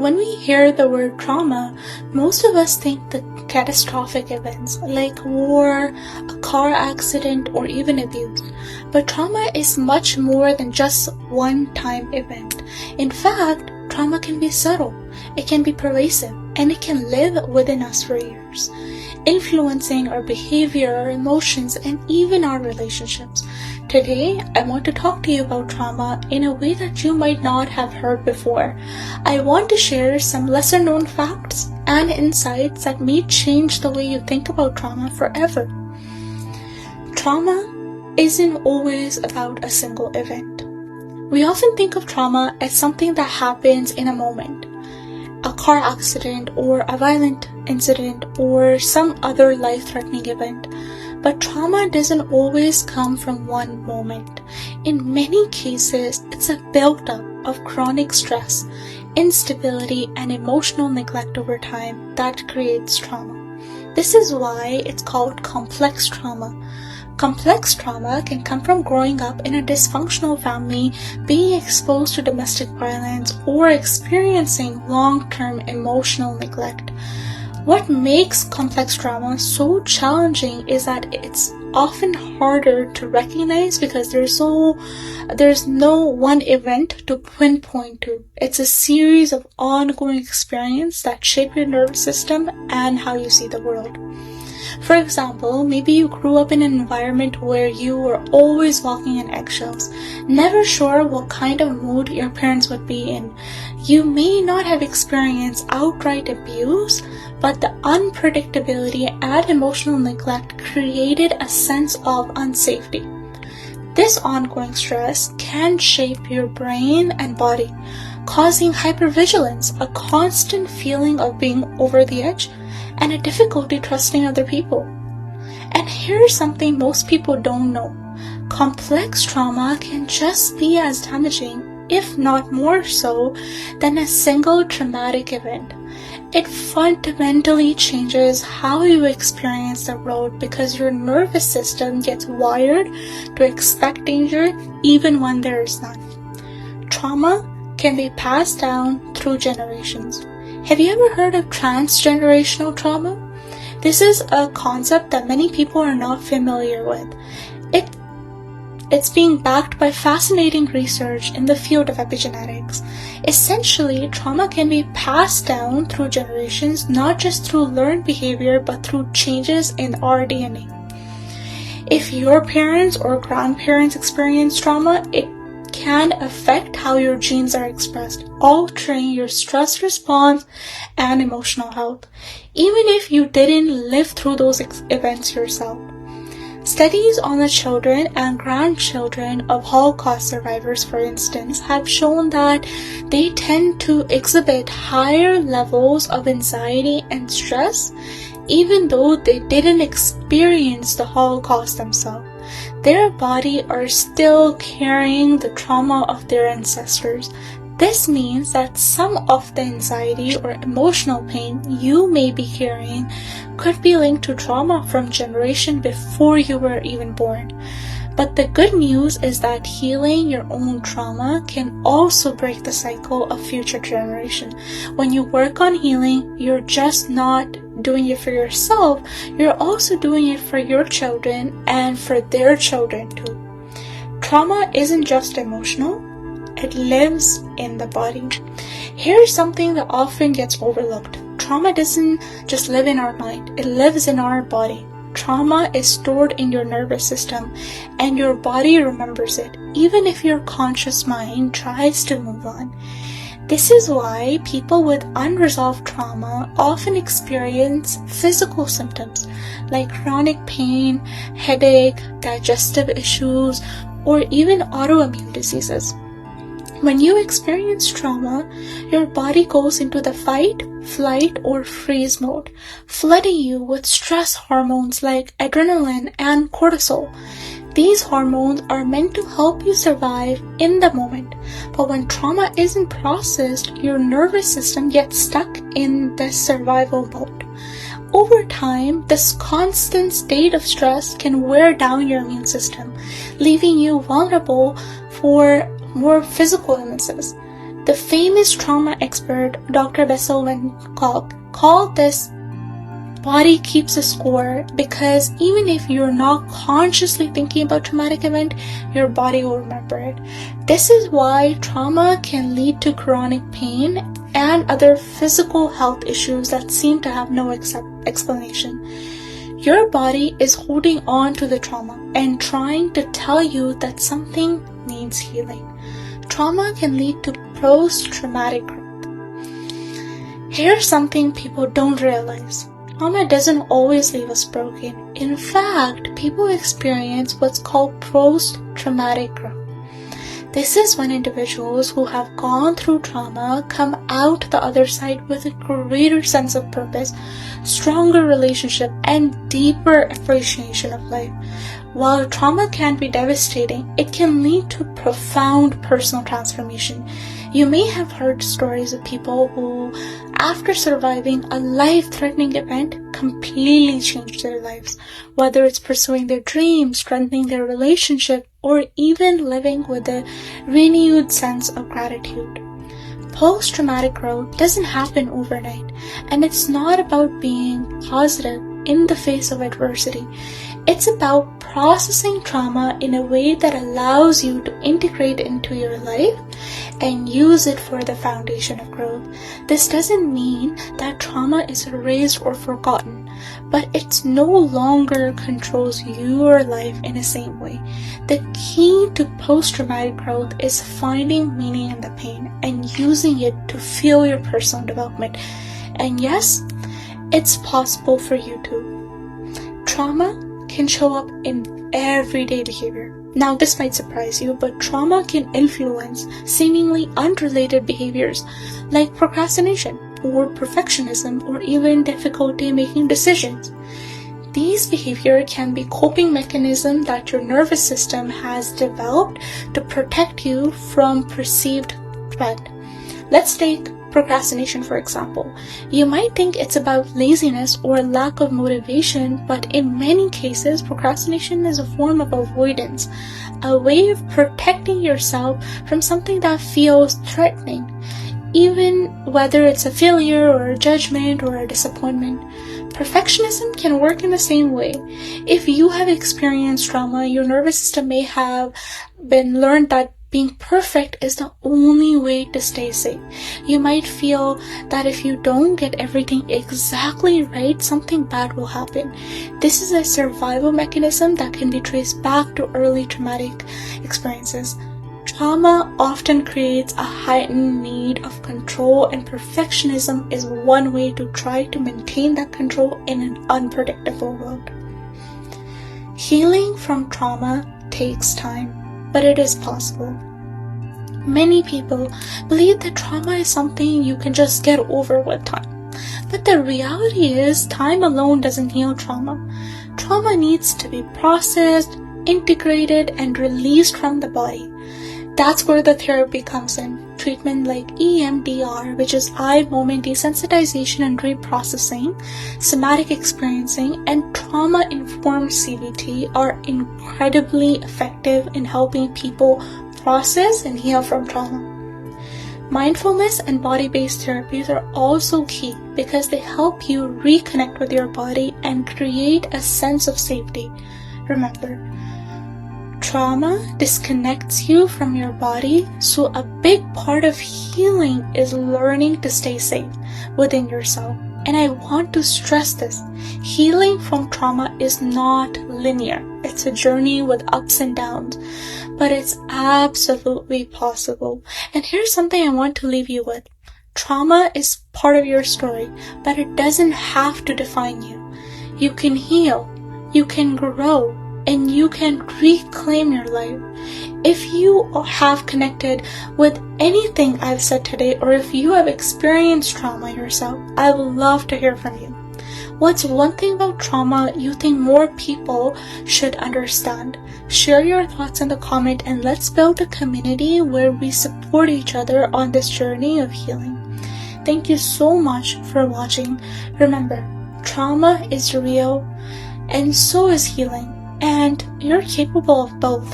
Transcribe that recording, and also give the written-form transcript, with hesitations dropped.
When we hear the word trauma, most of us think the catastrophic events like war, a car accident, or even abuse. But trauma is much more than just one-time event. In fact, trauma can be subtle, it can be pervasive, and it can live within us for years, influencing our behavior, our emotions, and even our relationships. Today, I want to talk to you about trauma in a way that you might not have heard before. I want to share some lesser-known facts and insights that may change the way you think about trauma forever. Trauma isn't always about a single event. We often think of trauma as something that happens in a moment, a car accident or a violent incident or some other life-threatening event. But trauma doesn't always come from one moment. In many cases, it's a build-up of chronic stress, instability, and emotional neglect over time that creates trauma. This is why it's called complex trauma. Complex trauma can come from growing up in a dysfunctional family, being exposed to domestic violence, or experiencing long-term emotional neglect. What makes complex trauma so challenging is that it's often harder to recognize because there's no one event to pinpoint to. It's a series of ongoing experiences that shape your nervous system and how you see the world. For example, maybe you grew up in an environment where you were always walking in eggshells, never sure what kind of mood your parents would be in. You may not have experienced outright abuse, but the unpredictability and emotional neglect created a sense of unsafety. This ongoing stress can shape your brain and body, causing hypervigilance, a constant feeling of being over the edge, and a difficulty trusting other people. And here's something most people don't know. Complex trauma can just be as damaging, if not more so, than a single traumatic event. It fundamentally changes how you experience the world because your nervous system gets wired to expect danger even when there is none. Trauma can be passed down through generations. Have you ever heard of transgenerational trauma? This is a concept that many people are not familiar with. It's being backed by fascinating research in the field of epigenetics. Essentially, trauma can be passed down through generations, not just through learned behavior, but through changes in our DNA. If your parents or grandparents experience trauma, it can affect how your genes are expressed, altering your stress response and emotional health, even if you didn't live through those events yourself. Studies on the children and grandchildren of Holocaust survivors, for instance, have shown that they tend to exhibit higher levels of anxiety and stress, even though they didn't experience the Holocaust themselves. Their body are still carrying the trauma of their ancestors. This means that some of the anxiety or emotional pain you may be carrying could be linked to trauma from generation before you were even born. But the good news is that healing your own trauma can also break the cycle of future generation. When you work on healing, you're just not doing it for yourself, you're also doing it for your children and for their children too. Trauma isn't just emotional, it lives in the body. Here's something that often gets overlooked. Trauma doesn't just live in our mind, it lives in our body. Trauma is stored in your nervous system, and your body remembers it, even if your conscious mind tries to move on. This is why people with unresolved trauma often experience physical symptoms like chronic pain, headache, digestive issues, or even autoimmune diseases. When you experience trauma, your body goes into the fight, flight, or freeze mode, flooding you with stress hormones like adrenaline and cortisol. These hormones are meant to help you survive in the moment, but when trauma isn't processed, your nervous system gets stuck in the survival mode. Over time, this constant state of stress can wear down your immune system, leaving you vulnerable for more physical illnesses. The famous trauma expert Dr. Bessel van Kolk called this body keeps a score, because even if you're not consciously thinking about traumatic event, your body will remember it. This is why trauma can lead to chronic pain and other physical health issues that seem to have no explanation. Your body is holding on to the trauma and trying to tell you that something needs healing. Trauma can lead to post-traumatic growth. Here's something people don't realize. Trauma doesn't always leave us broken. In fact, people experience what's called post-traumatic growth. This is when individuals who have gone through trauma come out the other side with a greater sense of purpose, stronger relationship, and deeper appreciation of life. While trauma can be devastating, it can lead to profound personal transformation. You may have heard stories of people who, after surviving a life-threatening event, completely changed their lives, whether it's pursuing their dreams, strengthening their relationship, or even living with a renewed sense of gratitude. Post-traumatic growth doesn't happen overnight, and it's not about being positive in the face of adversity. It's about processing trauma in a way that allows you to integrate into your life and use it for the foundation of growth. This doesn't mean that trauma is erased or forgotten, but it no longer controls your life in the same way. The key to post-traumatic growth is finding meaning in the pain and using it to fuel your personal development. And yes, it's possible for you too. Trauma can show up in everyday behavior. Now, this might surprise you, but trauma can influence seemingly unrelated behaviors like procrastination or perfectionism or even difficulty making decisions. These behaviors can be coping mechanisms that your nervous system has developed to protect you from perceived threat. Let's take procrastination, for example. You might think it's about laziness or lack of motivation, but in many cases, procrastination is a form of avoidance, a way of protecting yourself from something that feels threatening, even whether it's a failure or a judgment or a disappointment. Perfectionism can work in the same way. If you have experienced trauma, your nervous system may have been learned that being perfect is the only way to stay safe. You might feel that if you don't get everything exactly right, something bad will happen. This is a survival mechanism that can be traced back to early traumatic experiences. Trauma often creates a heightened need of control, and perfectionism is one way to try to maintain that control in an unpredictable world. Healing from trauma takes time, but it is possible. Many people believe that trauma is something you can just get over with time. But the reality is, time alone doesn't heal trauma. Trauma needs to be processed, integrated, and released from the body. That's where the therapy comes in. Treatment like EMDR, which is eye moment desensitization and reprocessing, somatic experiencing, and trauma-informed CBT are incredibly effective in helping people process and heal from trauma. Mindfulness and body-based therapies are also key because they help you reconnect with your body and create a sense of safety. Remember, trauma disconnects you from your body, so a big part of healing is learning to stay safe within yourself. And I want to stress this. Healing from trauma is not linear. It's a journey with ups and downs, but it's absolutely possible. And here's something I want to leave you with. Trauma is part of your story, but it doesn't have to define you. You can heal, you can grow, and you can reclaim your life. If you have connected with anything I've said today, or if you have experienced trauma yourself, I would love to hear from you. What's one thing about trauma you think more people should understand? Share your thoughts in the comment, and let's build a community where we support each other on this journey of healing. Thank you so much for watching. Remember, trauma is real, and so is healing. And you're capable of both.